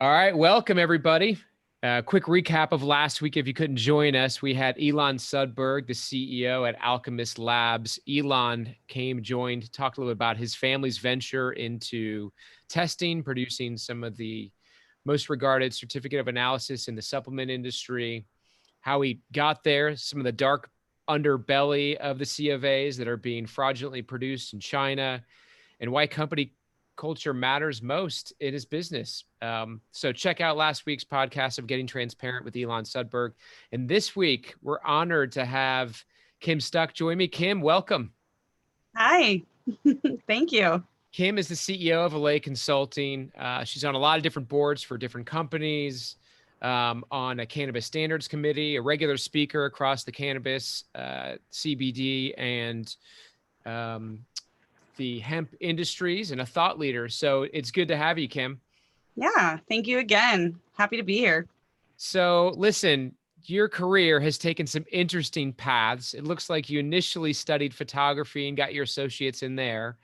All right, welcome everybody. Quick recap of last week. If you couldn't join us, we had Elon Sudberg, the CEO at Alchemist Labs. Elon joined, talked a little bit about his family's venture into testing, producing some of the most regarded certificate of analysis in the supplement industry, how he got there, some of the dark underbelly of the C of A's that are being fraudulently produced in China, and why company culture matters most in his business. So check out last week's podcast of Getting Transparent with Elon Sudberg. And this week, we're honored to have Kim Stuck join me. Kim, welcome. Hi, thank you. Kim is the CEO of Allay Consulting. She's on a lot of different boards for different companies, on a cannabis standards committee, a regular speaker across the cannabis, CBD, and the hemp industries, and a thought leader. So it's good to have you, Kim. Yeah, thank you again. Happy to be here. So listen, your career has taken some interesting paths. It looks like you initially studied photography and got your associates in there,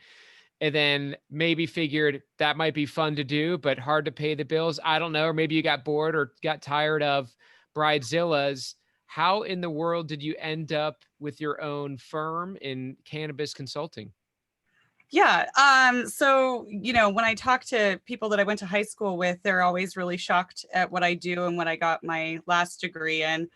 and then maybe figured that might be fun to do, but hard to pay the bills. I don't know. Or maybe you got bored or got tired of Bridezillas. How in the world did you end up with your own firm in cannabis consulting? Yeah, so, when I talk to people that I went to high school with, they're always really shocked at what I do and what I got my last degree in.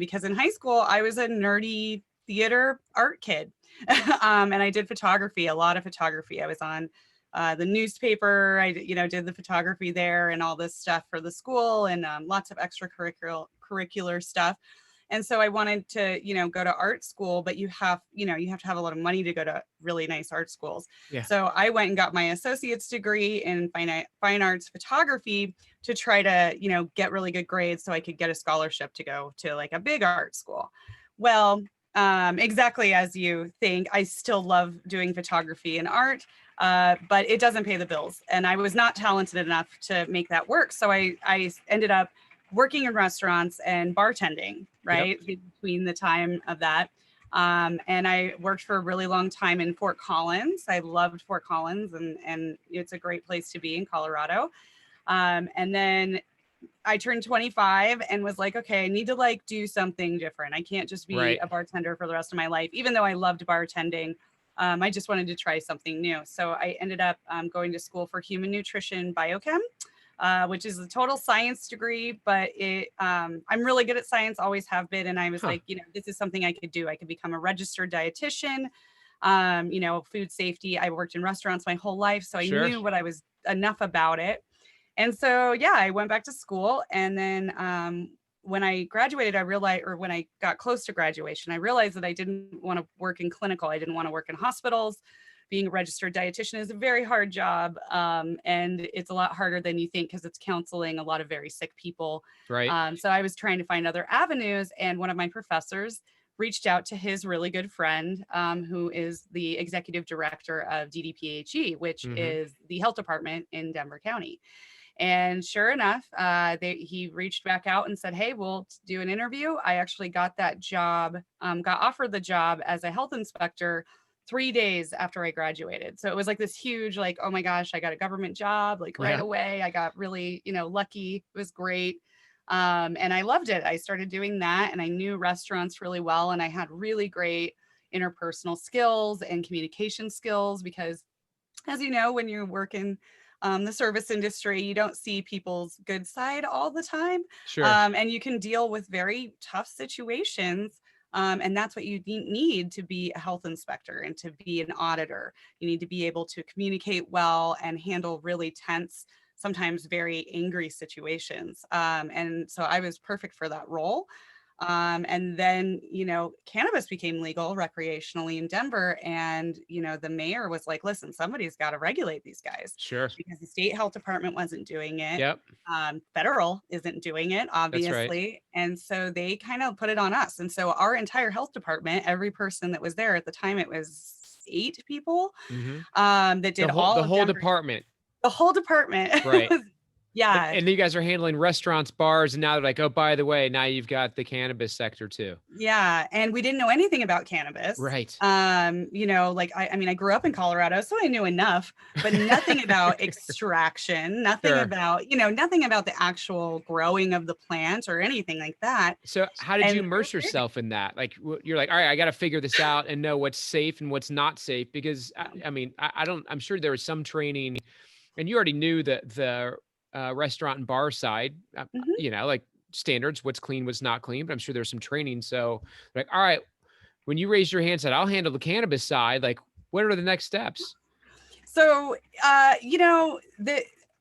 Because in high school, I was a nerdy theater art kid. And I did photography, a lot of photography. I was on the newspaper. Did the photography there and all this stuff for the school, and lots of extracurricular stuff. And so I wanted to, go to art school, but you have to have a lot of money to go to really nice art schools. Yeah. So I went and got my associate's degree in fine arts photography to try to, get really good grades so I could get a scholarship to go to like a big art school. Well, exactly as you think, I still love doing photography and art, but it doesn't pay the bills. And I was not talented enough to make that work. So I ended up working in restaurants and bartending, right? Yep. Between the time of that. And I worked for a really long time in Fort Collins. I loved Fort Collins, and it's a great place to be in Colorado. And then I turned 25 and was like, okay, I need to like do something different. I can't just be Right. a bartender for the rest of my life, even though I loved bartending. I just wanted to try something new. So I ended up going to school for human nutrition biochem, which is a total science degree, but I'm really good at science, always have been. And I was like, this is something I could do. I could become a registered dietitian, food safety. I worked in restaurants my whole life, so I knew what I was enough about it. And so, yeah, I went back to school. And then when I graduated, when I got close to graduation, I realized that I didn't want to work in clinical. I didn't want to work in hospitals. Being a registered dietitian is a very hard job. And it's a lot harder than you think because it's counseling a lot of very sick people. Right. So I was trying to find other avenues. And one of my professors reached out to his really good friend, who is the executive director of DDPHE, which is the health department in Denver County. And sure enough, he reached back out and said, hey, we'll do an interview. I actually got that job, got offered the job as a health inspector 3 days after I graduated. So it was like this huge, like, oh my gosh, I got a government job, like right away. I got really, lucky. It was great. And I loved it. I started doing that, and I knew restaurants really well. And I had really great interpersonal skills and communication skills because, as you know, when you work in the service industry, you don't see people's good side all the time. Sure. And you can deal with very tough situations. And that's what you need to be a health inspector and to be an auditor. You need to be able to communicate well and handle really tense, sometimes very angry situations. And so I was perfect for that role. And then, cannabis became legal recreationally in Denver. And, the mayor was like, listen, somebody's got to regulate these guys. Sure. Because the state health department wasn't doing it. Yep. Federal isn't doing it, obviously. That's right. And so they kind of put it on us. And so our entire health department, every person that was there at the time, it was 8 people that did the whole department. The whole department Right. was Yeah. And you guys are handling restaurants, bars, and now they're like, oh, by the way, now you've got the cannabis sector too. Yeah. And we didn't know anything about cannabis. Right. Like I mean, I grew up in Colorado, so I knew enough, but nothing about extraction, nothing Sure. about, nothing about the actual growing of the plant or anything like that. So how did And you it was immerse weird. yourself in that? Like you're like, all right, I got to figure this out and know what's safe and what's not safe because I mean, I don't. I'm sure there was some training, and you already knew the restaurant and bar side, Mhm. like standards, what's clean, what's not clean. But I'm sure there's some training. So like, all right, when you raised your hand, and said, I'll handle the cannabis side. Like, what are the next steps? So,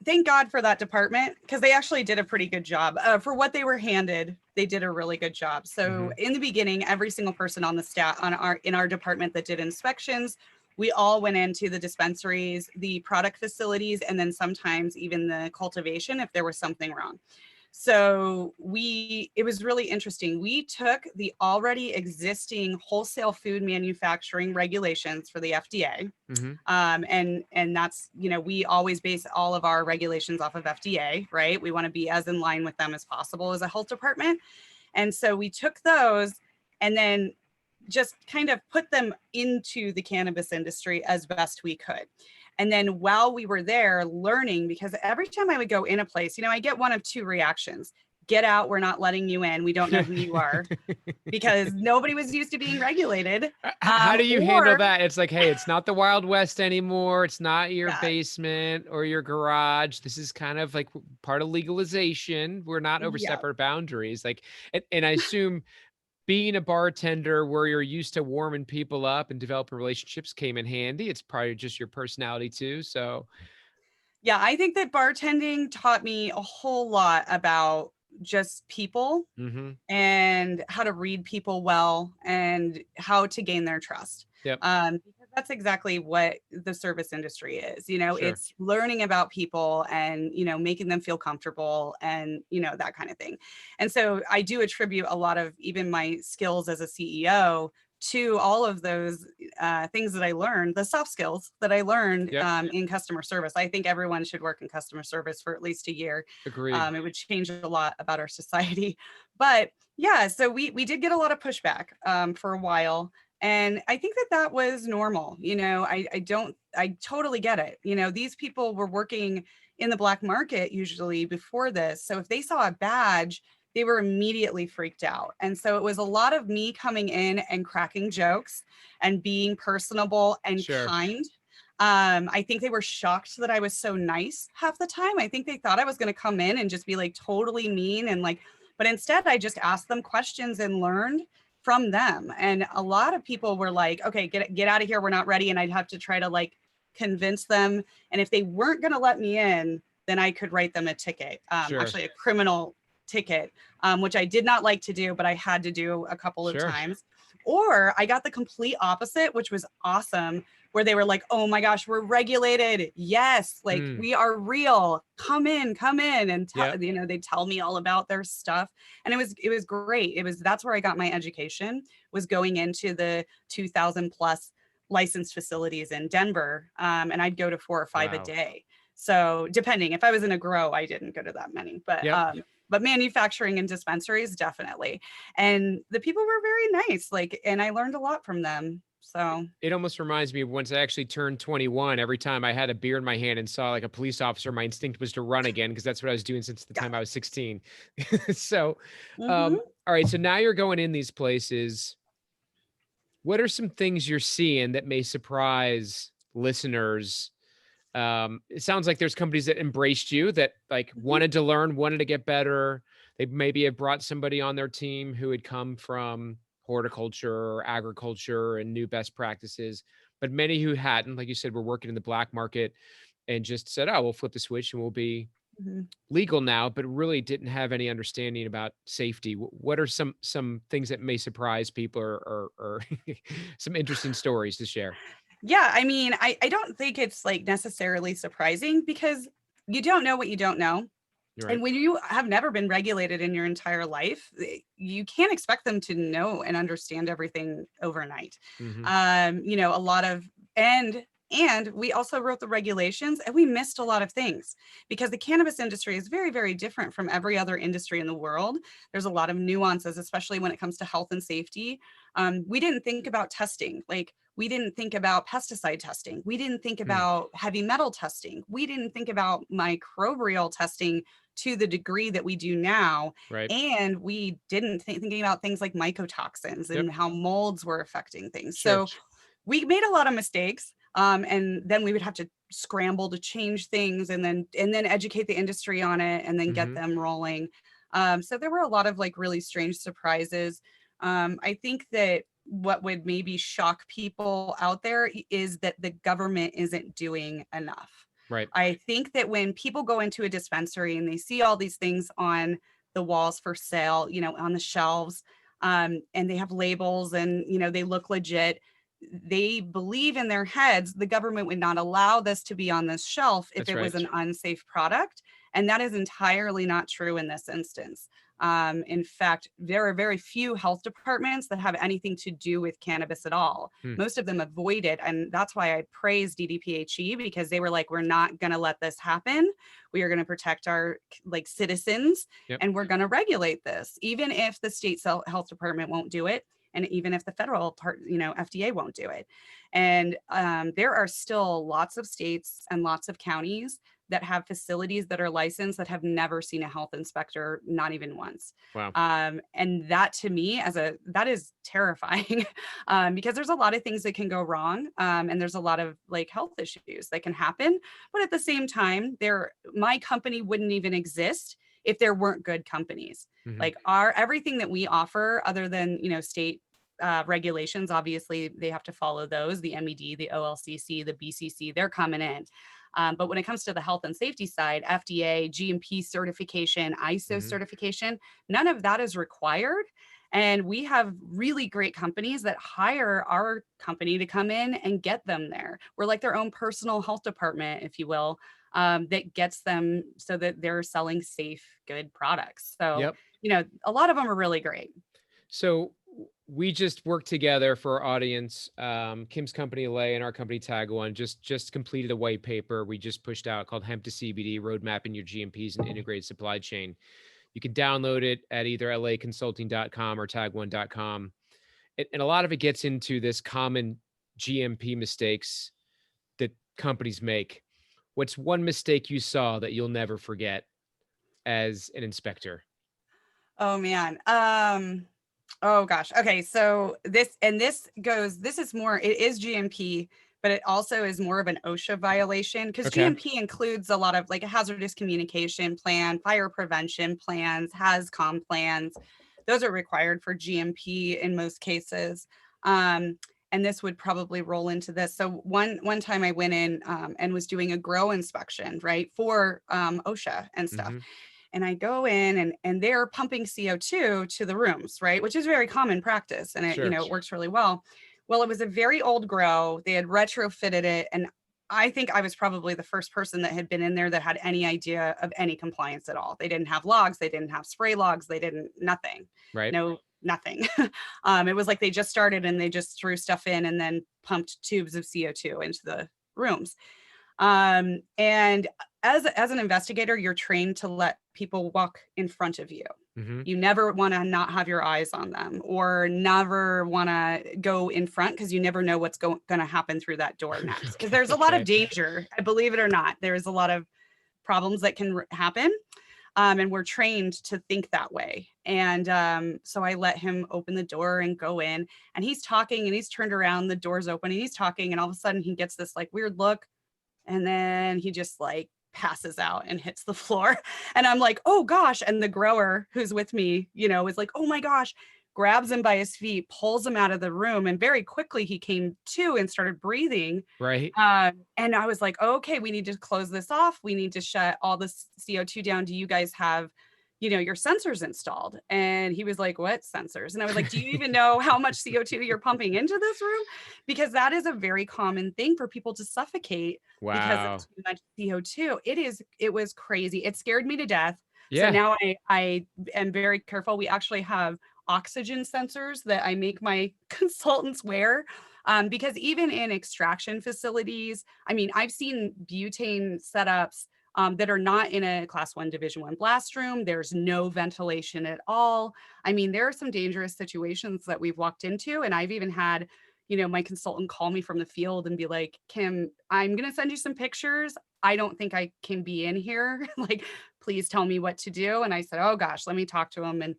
thank God for that department because they actually did a pretty good job. For what they were handed, they did a really good job. So, in the beginning, every single person on the staff in our department that did inspections, we all went into the dispensaries, the product facilities, and then sometimes even the cultivation if there was something wrong. So it was really interesting. We took the already existing wholesale food manufacturing regulations for the FDA. Mm-hmm. And that's, we always base all of our regulations off of FDA, right? We want to be as in line with them as possible as a health department. And so we took those and then just kind of put them into the cannabis industry as best we could. And then while we were there learning, because every time I would go in a place, I get one of two reactions. Get out, we're not letting you in. We don't know who you are because nobody was used to being regulated. How do you handle Or that? It's like, hey, it's not the Wild West anymore. It's not your yeah, basement or your garage. This is kind of like part of legalization. We're not over yeah. separate boundaries. Like, and I assume being a bartender where you're used to warming people up and developing relationships came in handy. It's probably just your personality too. So, Yeah, I think that bartending taught me a whole lot about just people mm-hmm. and how to read people well and how to gain their trust. Yep, Because that's exactly what the service industry is. sure. It's learning about people and, making them feel comfortable and, that kind of thing. And so I do attribute a lot of even my skills as a CEO to all of those things that I learned, the soft skills that I learned Yep, in customer service. I think everyone should work in customer service for at least a year. agreed. It would change a lot about our society. But yeah, so we did get a lot of pushback for a while. And I think that was normal. I totally get it. These people were working in the black market usually before this. So if they saw a badge, they were immediately freaked out. And so it was a lot of me coming in and cracking jokes and being personable and Sure. kind. I think they were shocked that I was so nice half the time. I think they thought I was going to come in and just be like totally mean and like, but instead I just asked them questions and learned from them. And a lot of people were like, okay, get out of here. We're not ready. And I'd have to try to like convince them. And if they weren't going to let me in, then I could write them a ticket, Sure. actually a criminal ticket, which I did not like to do, but I had to do a couple of Sure. times. Or I got the complete opposite, which was awesome, where they were like, oh my gosh, we're regulated. Yes, like we are real. Come in. And Yep. they tell me all about their stuff. And it was great. That's where I got my education, was going into the 2,000 plus licensed facilities in Denver. And I'd go to 4 or 5 a Wow. day. So depending, if I was in a grow, I didn't go to that many, Yep. but manufacturing and dispensaries, definitely. And the people were very nice, like, and I learned a lot from them. So It almost reminds me of once I actually turned 21, every time I had a beer in my hand and saw like a police officer, my instinct was to run again because that's what I was doing since the yeah. time I was 16. So, Mm-hmm. all right. So now you're going in these places. What are some things you're seeing that may surprise listeners? It sounds like there's companies that embraced you that like Mm-hmm. wanted to learn, wanted to get better. They maybe have brought somebody on their team who had come from horticulture or agriculture and knew best practices, but many who hadn't, like you said, were working in the black market and just said, "Oh, we'll flip the switch and we'll be Mm-hmm. legal now," but really didn't have any understanding about safety. What are some things that may surprise people or some interesting stories to share? Yeah, I mean, I don't think it's like necessarily surprising because you don't know what you don't know. You're right. And when you have never been regulated in your entire life, you can't expect them to know and understand everything overnight. Hmm. A lot of, and And we also wrote the regulations, and we missed a lot of things because the cannabis industry is very, very different from every other industry in the world. There's a lot of nuances, especially when it comes to health and safety. We didn't think about testing. Like, we didn't think about pesticide testing. We didn't think about heavy metal testing. We didn't think about microbial testing to the degree that we do now. Right. And we didn't thinking about things like mycotoxins and how molds were affecting things. Sure. So we made a lot of mistakes. And then we would have to scramble to change things and then educate the industry on it and then get them rolling. So there were a lot of like really strange surprises. I think that what would maybe shock people out there is that the government isn't doing enough. Right. I think that when people go into a dispensary and they see all these things on the walls for sale, you know, on the shelves, and they have labels and, you know, they look legit, they believe in their heads the government would not allow this to be on this shelf if it was an unsafe product. And that is entirely not true in this instance. In fact, there are very few health departments that have anything to do with cannabis at all. Most of them avoid it. And that's why I praise DDPHE, because they were like, we're not going to let this happen. We are going to protect our like citizens and we're going to regulate this, even if the state health department won't do it. And even if the federal part, you know, FDA won't do it. And there are still lots of states and lots of counties that have facilities that are licensed that have never seen a health inspector, not even once. Wow. And that to me that is terrifying because there's a lot of things that can go wrong. And there's a lot of like health issues that can happen. But at the same time, my company wouldn't even exist if there weren't good companies. Like everything that we offer, other than, you know, state regulations, obviously they have to follow those, the MED, the OLCC, the BCC, they're coming in. But when it comes to the health and safety side, FDA, GMP certification, ISO certification, none of that is required. And we have really great companies that hire our company to come in and get them there. We're like their own personal health department, if you will, that gets them so that they're selling safe, good products. So, you know, a lot of them are really great. So we just worked together for our audience. Kim's company Allay and our company Tag One just completed a white paper we just pushed out called Hemp to CBD: Roadmapping Your GMPs and Integrated Supply Chain. You can download it at either allayconsulting.com or tag1.com. And a lot of it gets into this common GMP mistakes that companies make. What's one mistake you saw that you'll never forget as an inspector? Oh man. Oh gosh. Okay. So this is more, it is GMP, but it also is more of an OSHA violation because GMP includes a lot of like a hazardous communication plan, fire prevention plans, HAZCOM plans. Those are required for GMP in most cases. And this would probably roll into this. So one time I went in and was doing a grow inspection, right, for OSHA and stuff. And I go in and they're pumping CO2 to the rooms, right? Which is very common practice. And it, you know, it works really well. Well, it was a very old grow. They had retrofitted it. And I think I was probably the first person that had been in there that had any idea of any compliance at all. They didn't have logs. They didn't have spray logs. They didn't, nothing. Right. No, nothing. It was like they just started and they just threw stuff in and then pumped tubes of CO2 into the rooms. And as an investigator, you're trained to let people walk in front of you. You never want to not have your eyes on them or never want to go in front because you never know what's going to happen through that door next. Because there's a lot of danger, believe it or not. There's a lot of problems that can happen. And we're trained to think that way. And so I let him open the door and go in, and he's talking and he's turned around, the door's open and he's talking, and all of a sudden he gets this like weird look. And then he just like passes out and hits the floor. And I'm like, oh gosh. And the grower who's with me, you know, is like, oh my gosh, grabs him by his feet, pulls him out of the room. And very quickly he came to and started breathing. Right. And I was like, okay, we need to close this off. We need to shut all this CO2 down. Do you guys have, you know, your sensors installed? And he was like, what sensors? And I was like, do you even know how much CO2 you're pumping into this room? Because that is a very common thing for people to suffocate because of too much CO2. It was crazy. It scared me to death. So now I am very careful. We actually have oxygen sensors that I make my consultants wear Because even in extraction facilities, I mean, I've seen butane setups that are not in a class 1 division 1 blast room. There's no ventilation at all. I mean, there are some dangerous situations that we've walked into, and I've even had, my consultant call me from the field and be like, Kim, I'm going to send you some pictures. I don't think I can be in here. Like, please tell me what to do. And I said, oh gosh, let me talk to him. And,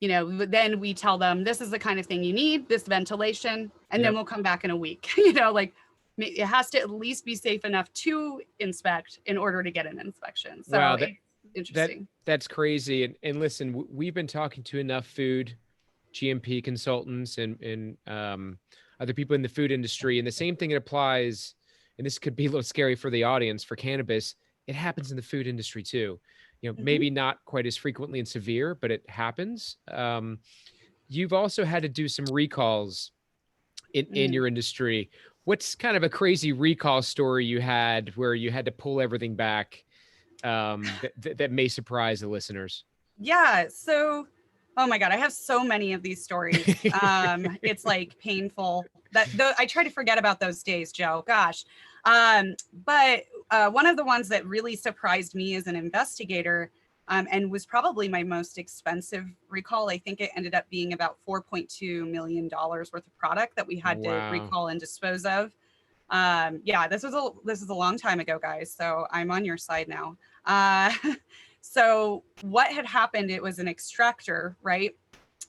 then we tell them, this is the kind of thing you need, this ventilation, and then we'll come back in a week. Like, it has to at least be safe enough to inspect in order to get an inspection. So Wow, it's interesting. That's crazy. And listen, we've been talking to enough food GMP consultants and other people in the food industry, and the same thing applies. And this could be a little scary for the audience for cannabis. It happens in the food industry too. Maybe not quite as frequently and severe, but it happens. You've also had to do some recalls in your industry. What's kind of a crazy recall story you had where you had to pull everything back that may surprise the listeners? Yeah. So, oh my God, I have so many of these stories. It's like painful that I try to forget about those days, Joe. Gosh. But one of the ones that really surprised me as an investigator and was probably my most expensive recall, I think it ended up being about $4.2 million worth of product that we had to recall and dispose of. Yeah, this was a long time ago, guys. So I'm on your side now. So what had happened, it was an extractor, right,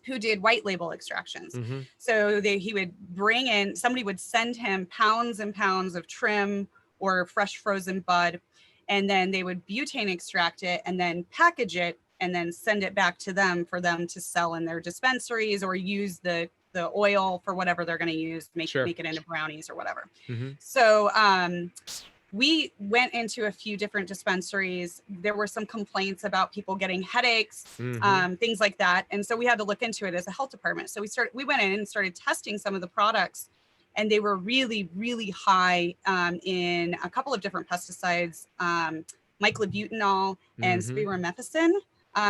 who did white label extractions. So he would bring in, somebody would send him pounds and pounds of trim or fresh frozen bud, and then they would butane extract it and then package it and then send it back to them for them to sell in their dispensaries or use the oil for whatever they're going to use, make it into brownies or whatever. So we went into a few different dispensaries. There were some complaints about people getting headaches, things like that. And so we had to look into it as a health department. So we went in and started testing some of the products, and they were really, really high in a couple of different pesticides. Myclobutanol and spironolactone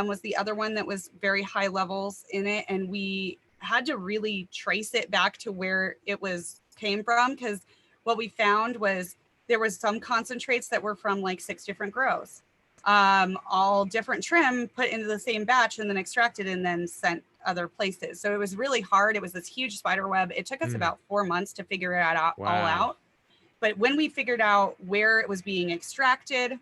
was the other one that was very high levels in it. And we had to really trace it back to where it came from, because what we found was there was some concentrates that were from like 6 different grows, all different trim put into the same batch and then extracted and then sent other places. So it was really hard. It was this huge spider web. It took us about 4 months to figure it all out. But when we figured out where it was being extracted,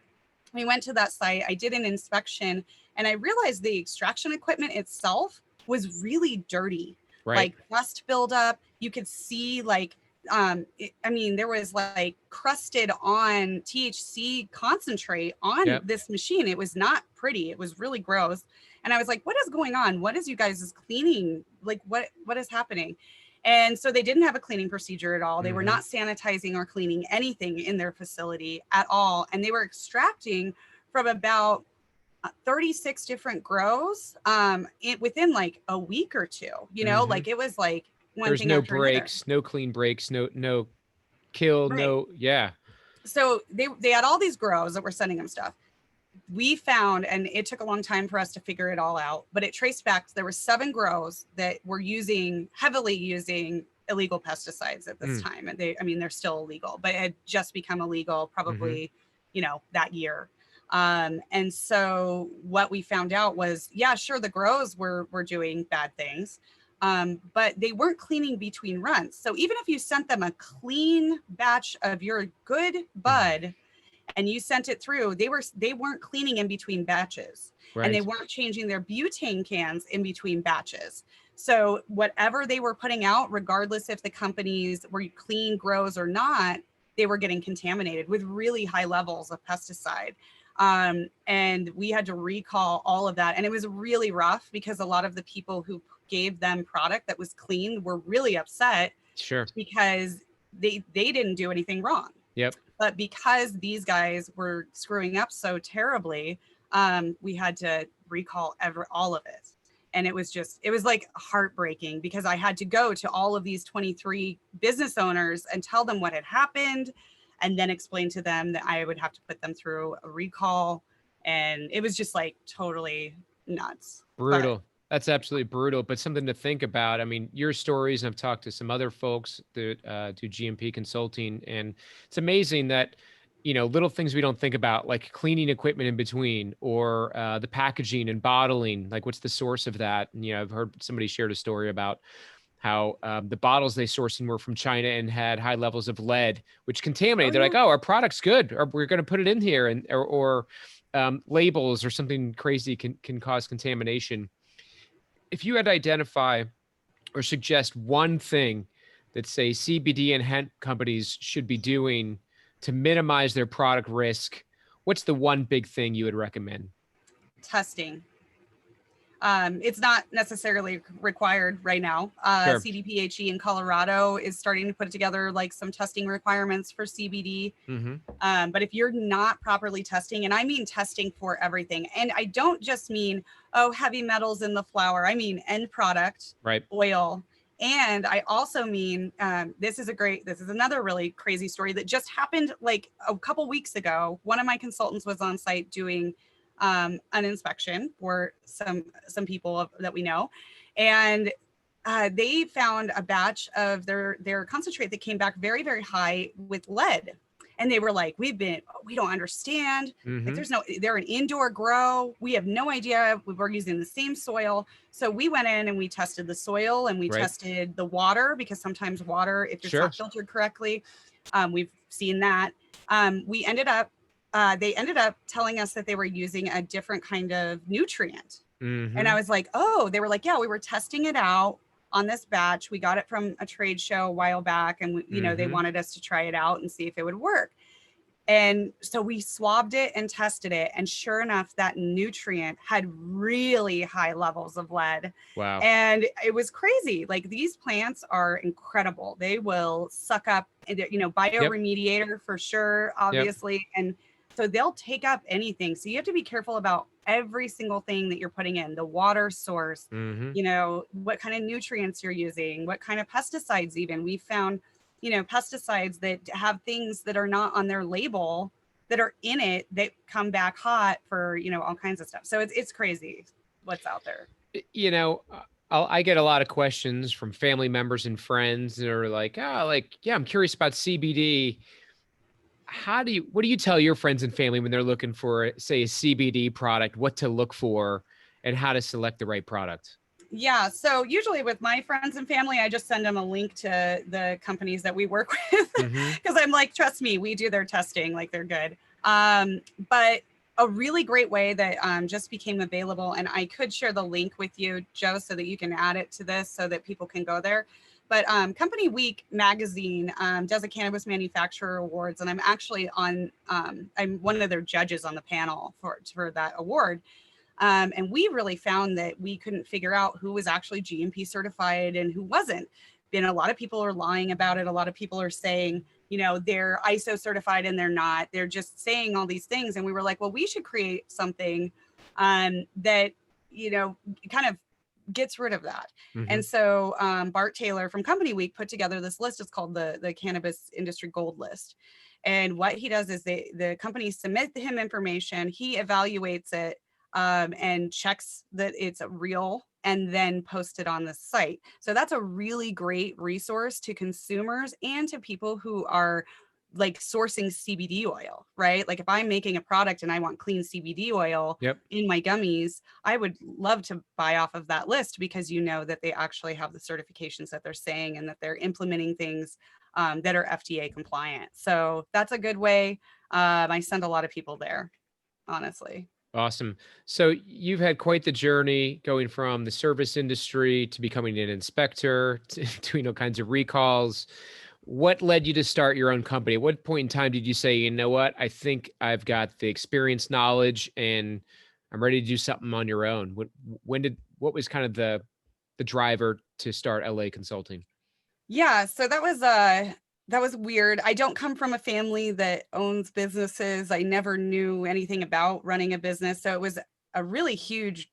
we went to that site. I did an inspection, and I realized the extraction equipment itself was really dirty, like dust buildup. You could see like, there was like crusted on THC concentrate on this machine. It was not pretty. It was really gross. And I was like, what is going on? What is you guys' cleaning? Like, what is happening? And so they didn't have a cleaning procedure at all. They were not sanitizing or cleaning anything in their facility at all. And they were extracting from about 36 different grows within like a week or two, like it was like one There's thing no after breaks, another. no clean breaks, no kill, no. So they had all these grows that were sending them stuff. We found, and it took a long time for us to figure it all out, but it traced back. There were 7 grows that were heavily using illegal pesticides at this time. And they're still illegal, but it had just become illegal probably, that year. And so what we found out was, the grows were doing bad things, but they weren't cleaning between runs. So even if you sent them a clean batch of your good bud and you sent it through, they weren't cleaning in between batches, and they weren't changing their butane cans in between batches. So whatever they were putting out, regardless if the companies were clean grows or not, they were getting contaminated with really high levels of pesticide. And we had to recall all of that. And it was really rough because a lot of the people who gave them product that was clean were really upset. Because they didn't do anything wrong. But because these guys were screwing up so terribly, we had to recall all of it. And it was like heartbreaking, because I had to go to all of these 23 business owners and tell them what had happened, and then explain to them that I would have to put them through a recall. And it was just like totally nuts. Brutal. That's absolutely brutal, but something to think about. I mean, your stories, and I've talked to some other folks that do GMP consulting, and it's amazing that, little things we don't think about, like cleaning equipment in between, or the packaging and bottling, like what's the source of that? And, I've heard somebody shared a story about how the bottles they sourcing were from China and had high levels of lead, which Oh contaminated. They're like, yeah. oh, our product's good, or we're going to put it in here, and or labels or something crazy can cause contamination. If you had to identify or suggest one thing that, say, CBD and hemp companies should be doing to minimize their product risk, what's the one big thing you would recommend? Testing. It's not necessarily required right now. Sure. CDPHE in Colorado is starting to put together like some testing requirements for CBD. Mm-hmm. But if you're not properly testing, and I mean testing for everything, and I don't just mean, oh, heavy metals in the flower, I mean end product, Right. oil. And I also mean, this is another really crazy story that just happened like a couple weeks ago. One of my consultants was on site doing an inspection for some people that we know. And they found a batch of their concentrate that came back very, very high with lead. And they were like, we don't understand. Like Mm-hmm. they're an indoor grow. We have no idea. We're using the same soil. So we went in and we tested the soil and we Right. tested the water, because sometimes water, if it's Sure. not filtered correctly, we've seen that. They ended up telling us that they were using a different kind of nutrient. And I Mm-hmm. was like, oh, they were like, yeah, we were testing it out on this batch. We got it from a trade show a while back, and they Mm-hmm. wanted us to try it out and see if it would work. And so we swabbed it and tested it. And sure enough, that nutrient had really high levels of lead. Wow. And it was crazy. Like, these plants are incredible. They will suck up, Yep. bioremediator for sure, Yep. obviously. And so they'll take up anything. So you have to be careful about every single thing that you're putting in, the water source, Mm-hmm. what kind of nutrients you're using, what kind of pesticides. Even we found pesticides that have things that are not on their label that are in it that come back hot for, all kinds of stuff. So it's crazy what's out there. You know, I get a lot of questions from family members and friends that are like, yeah, I'm curious about CBD. What do you tell your friends and family when they're looking for, say, a CBD product, what to look for and how to select the right product? Yeah. So usually with my friends and family, I just send them a link to the companies that we work with, Mm-hmm. because I'm like, trust me, we do their testing, like they're good. But a really great way that just became available, and I could share the link with you, Joe, so that you can add it to this so that people can go there. But Company Week magazine does a cannabis manufacturer awards, and I'm actually I'm one of their judges on the panel for that award. And we really found that we couldn't figure out who was actually GMP certified and who wasn't. And a lot of people are lying about it. A lot of people are saying, they're ISO certified and they're not. They're just saying all these things. And we were like, well, we should create something that, kind of gets rid of that. Mm-hmm. And so Bart Taylor from Company Week put together this list. It's called the Cannabis Industry Gold List. And what he does is the companies submit him information. He evaluates it and checks that it's real, and then post it on the site. So that's a really great resource to consumers and to people who are like sourcing CBD oil, right? Like if I'm making a product and I want clean CBD oil Yep. in my gummies, I would love to buy off of that list, because that they actually have the certifications that they're saying, and that they're implementing things that are FDA compliant. So that's a good way. I send a lot of people there, honestly. Awesome. So you've had quite the journey going from the service industry to becoming an inspector to doing all kinds of recalls. What led you to start your own company? At what point in time did you say, you know what, I think I've got the experience, knowledge, and I'm ready to do something on your own? What was kind of the driver to start Allay Consulting? Yeah, so that was weird. I don't come from a family that owns businesses. I never knew anything about running a business. So it was a really huge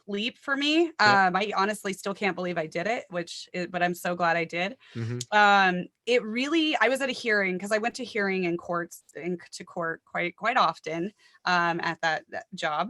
leap for me. I honestly still can't believe I did it, but I'm so glad I did. It really, I was at a hearing because I went to hearing in courts to court quite often at that job.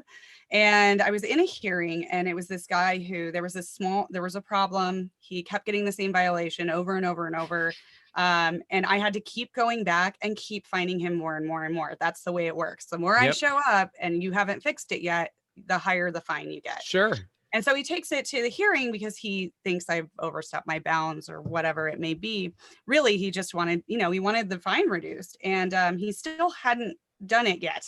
And I was in a hearing, and it was this guy who there was a problem. He kept getting the same violation over and over and over. And I had to keep going back and keep finding him more and more and more. That's the way it works. The more I show up and you haven't fixed it yet, the higher the fine you get. Sure. And so he takes it to the hearing because he thinks I've overstepped my bounds or whatever it may be. Really, he just wanted, he wanted the fine reduced, and he still hadn't done it yet.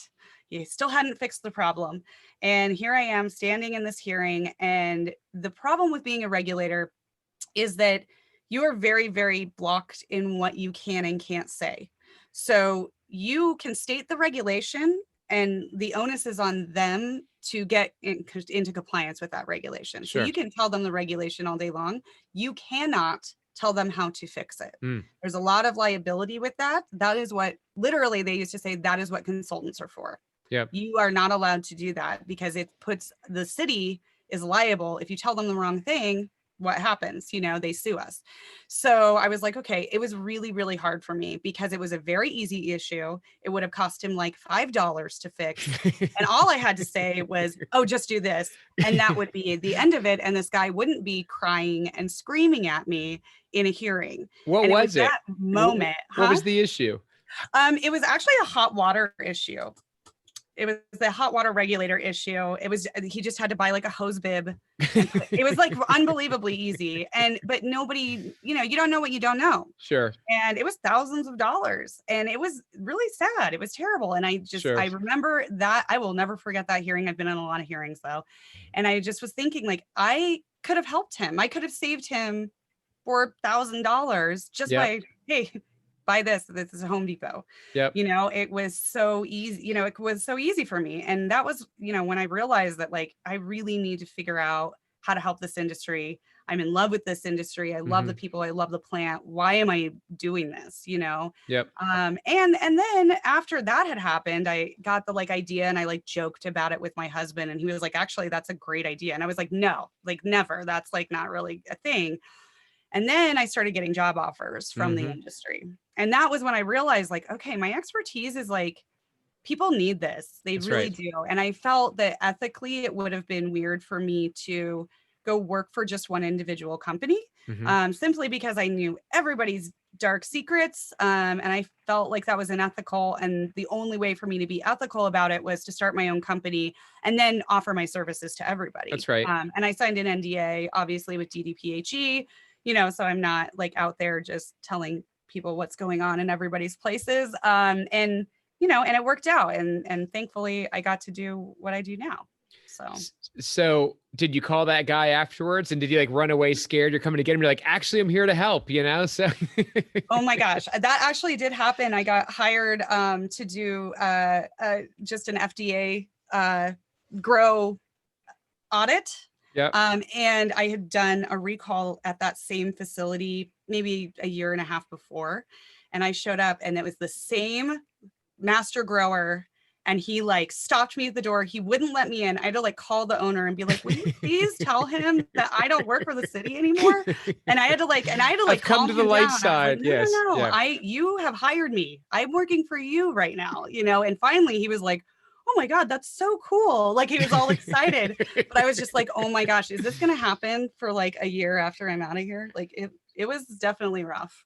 He still hadn't fixed the problem. And here I am standing in this hearing. And the problem with being a regulator is that you are very, very blocked in what you can and can't say. So you can state the regulation, and the onus is on them to get into compliance with that regulation. Sure. So you can tell them the regulation all day long. You cannot tell them how to fix it. There's a lot of liability with that. That is what literally they used to say, that is what consultants are for. Yep. You are not allowed to do that because it puts the city is liable. If you tell them the wrong thing, what happens? They sue us. So I was like, okay, it was really, really hard for me because it was a very easy issue. It would have cost him like $5 to fix. And all I had to say was, oh, just do this. And that would be the end of it. And this guy wouldn't be crying and screaming at me in a hearing. What was it? That moment. What was the issue? It was actually a hot water issue. It was the hot water regulator issue. He just had to buy like a hose bib. It was like unbelievably easy. But nobody, you don't know what you don't know. Sure. And it was thousands of dollars, and it was really sad. It was terrible. And I remember that. I will never forget that hearing. I've been in a lot of hearings though. And I just was thinking, like, I could have helped him. I could have saved him $4,000 just by, hey, buy this is a Home Depot. Yep. It was so easy, it was so easy for me. And that was, when I realized that, like, I really need to figure out how to help this industry. I'm in love with this industry. I love the people. I love the plant. Why am I doing this? Yep. And then after that had happened, I got the idea, and I joked about it with my husband, and he was like, actually, that's a great idea. And I was like, no, never. That's not really a thing. And then I started getting job offers from the industry. And that was when I realized, okay, my expertise is people need this. They really do. And I felt that ethically it would have been weird for me to go work for just one individual company, simply because I knew everybody's dark secrets. And I felt like that was unethical. And the only way for me to be ethical about it was to start my own company and then offer my services to everybody. That's right. And I signed an NDA, obviously, with DDPHE, so I'm not out there just telling people what's going on in everybody's places. And it worked out. And thankfully I got to do what I do now. So did you call that guy afterwards, and did you run away scared? You're coming to get him. You're like, actually, I'm here to help, So. Oh my gosh, that actually did happen. I got hired to do just an FDA grow audit. Yeah. And I had done a recall at that same facility maybe a year and a half before. And I showed up, and it was the same master grower. And he stopped me at the door. He wouldn't let me in. I had to call the owner and be like, will you please tell him that I don't work for the city anymore? And I had to come to the light side. Yes. No. Yeah. You have hired me. I'm working for you right now, And finally he was like, oh my God, that's so cool. He was all excited, but I was just like, oh my gosh, is this going to happen for a year after I'm out of here? It was definitely rough.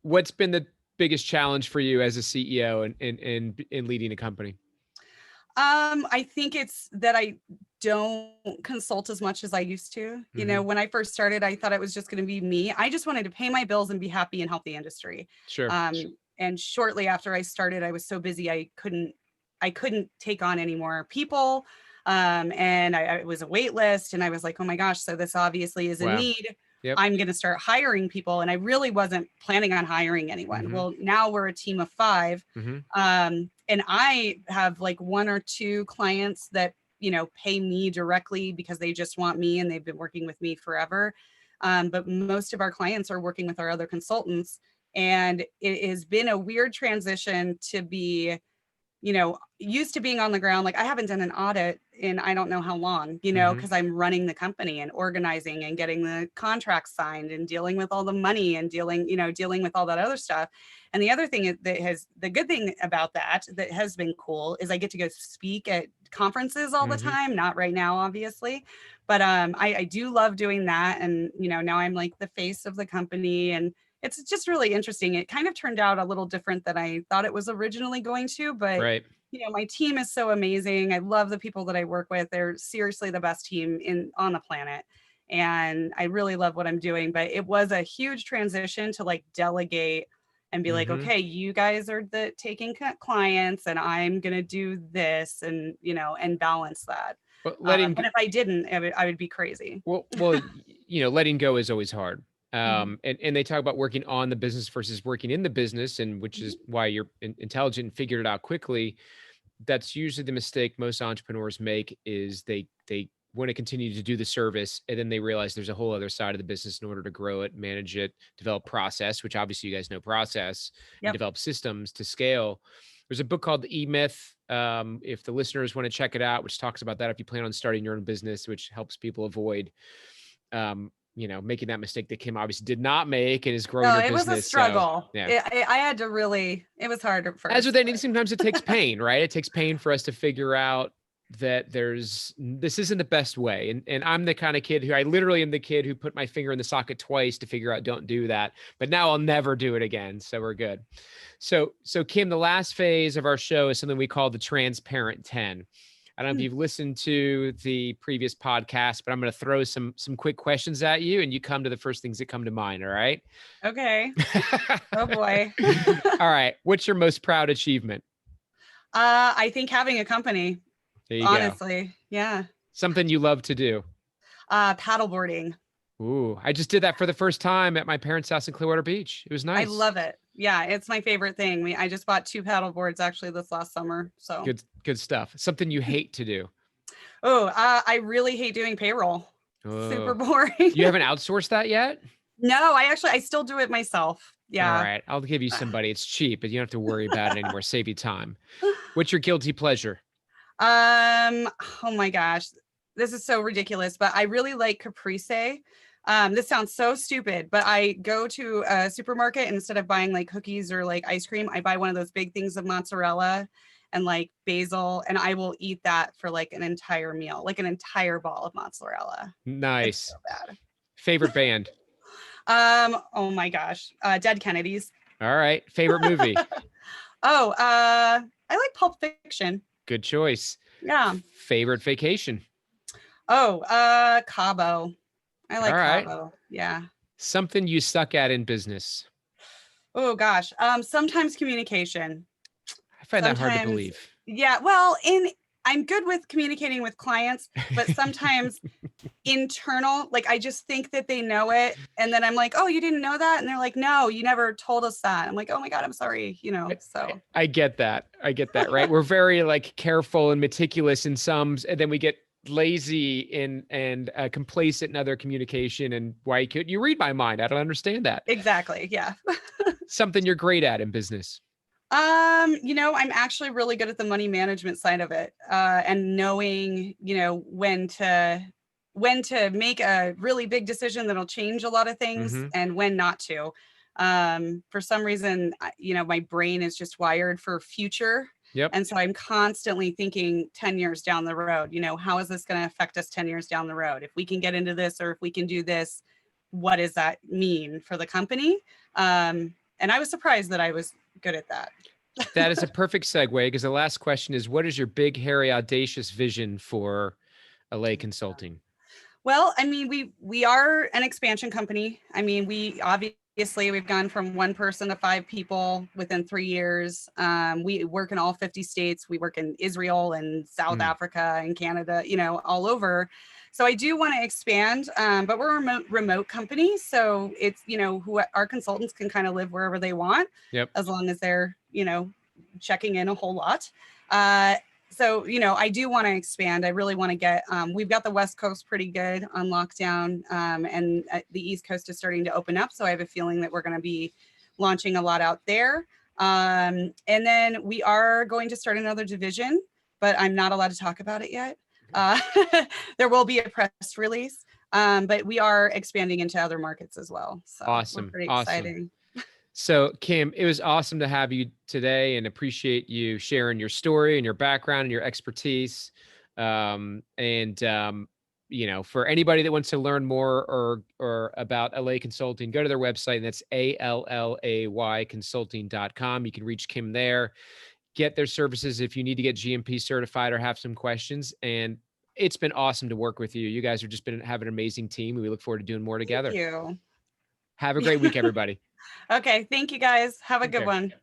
What's been the biggest challenge for you as a CEO in leading a company? I think it's that I don't consult as much as I used to. When I first started, I thought it was just going to be me. I just wanted to pay my bills and be happy and help the industry. Sure. And shortly after I started, I was so busy, I couldn't take on any more people. And it was a wait list, and I was like, oh my gosh, so this obviously is a need. Yep. I'm going to start hiring people. And I really wasn't planning on hiring anyone. Well, now we're a team of 5. And I have 1 or 2 clients that, pay me directly because they just want me and they've been working with me forever. But most of our clients are working with our other consultants. And it has been a weird transition to be used to being on the ground. Like I haven't done an audit in I don't know how long, because I'm running the company and organizing and getting the contracts signed and dealing with all the money and dealing with all that other stuff. And the other thing the good thing about that has been cool is I get to go speak at conferences all the time. Not right now, obviously, but I do love doing that. And now I'm like the face of the company, and it's just really interesting. It kind of turned out a little different than I thought it was originally going to, but right. my team is so amazing. I love the people that I work with. They're seriously the best team on the planet. And I really love what I'm doing, but it was a huge transition to like delegate and be like, okay, you guys are taking clients and I'm going to do this and, and balance that. But But if I didn't, I would be crazy. Well, letting go is always hard. And they talk about working on the business versus working in the business, and which is why you're intelligent and figured it out quickly. That's usually the mistake most entrepreneurs make, is they want to continue to do the service, and then they realize there's a whole other side of the business in order to grow it, manage it, develop process, which obviously you guys know process, and develop systems to scale. There's a book called The E-Myth. If the listeners want to check it out, which talks about that if you plan on starting your own business, which helps people avoid making that mistake that Kim obviously did not make, and is growing your business. It was a struggle. So, I had to it was hard at first. As with anything, sometimes it takes pain, right? It takes pain for us to figure out that this isn't the best way. And I'm the kind of kid who I literally am the kid who put my finger in the socket twice to figure out, don't do that. But now I'll never do it again. So we're good. So Kim, the last phase of our show is something we call the transparent 10. I don't know if you've listened to the previous podcast, but I'm going to throw some quick questions at you, and you come to the first things that come to mind. All right. Okay. Oh boy. All right. What's your most proud achievement? I think having a company. There you honestly. go. Yeah. Something you love to do. Paddleboarding. Ooh, I just did that for the first time at my parents' house in Clearwater Beach. It was nice. I love it. Yeah, it's my favorite thing. I just bought 2 paddle boards actually this last summer. So good stuff. Something you hate to do. Oh, I really hate doing payroll. Super boring. You haven't outsourced that yet? No, I still do it myself. Yeah. All right. I'll give you somebody. It's cheap, but you don't have to worry about it anymore. Save you time. What's your guilty pleasure? Oh my gosh, this is so ridiculous, but I really like caprese. This sounds so stupid, but I go to a supermarket, and instead of buying like cookies or like ice cream, I buy one of those big things of mozzarella and like basil, and I will eat that for like an entire meal, like an entire ball of mozzarella. Nice. So bad. Favorite band? Oh my gosh, Dead Kennedys. All right. Favorite movie? I like Pulp Fiction. Good choice. Yeah. Favorite vacation? Cabo. I like Cabo. Yeah. Something you suck at in business? Oh gosh. Sometimes communication. I find that hard to believe. Yeah. Well, I'm good with communicating with clients, but sometimes internal, like I just think that they know it. And then I'm like, oh, you didn't know that? And they're like, no, you never told us that. I'm like, oh my God, I'm sorry. So I get that. Right. We're very like careful and meticulous in some, and then we get lazy and complacent in other communication. And why couldn't you read my mind? I don't understand that. Exactly. Yeah. Something you're great at in business? I'm actually really good at the money management side of it, and knowing, when to make a really big decision that'll change a lot of things and when not to. For some reason, my brain is just wired for future. Yep. And so I'm constantly thinking 10 years down the road, how is this going to affect us 10 years down the road? If we can get into this, or if we can do this, what does that mean for the company? And I was surprised that I was good at that. That is a perfect segue, because the last question is, what is your big, hairy, audacious vision for Allay Consulting? Well, I mean, we are an expansion company. I mean, we've gone from 1 person to 5 people within 3 years. We work in all 50 states. We work in Israel and South Africa and Canada, all over. So I do want to expand, but we're a remote company. So it's, who our consultants can kind of live wherever they want, as long as they're, checking in a whole lot. So, I do want to expand. I really want to get, we've got the West Coast pretty good on lockdown, and the East Coast is starting to open up. So I have a feeling that we're going to be launching a lot out there. And then we are going to start another division, but I'm not allowed to talk about it yet. There will be a press release, but we are expanding into other markets as well. So Awesome. we're pretty Awesome. exciting. So Kim, it was awesome to have you today and appreciate you sharing your story and your background and your expertise. You know, for anybody that wants to learn more or about Allay Consulting, go to their website, and that's ALLAY consulting.com. You can reach Kim there, get their services if you need to get GMP certified or have some questions. And it's been awesome to work with you. You guys have just been have an amazing team, and we look forward to doing more together. Thank you. Have a great week, everybody. Okay. Thank you guys. Have a Take good care. one.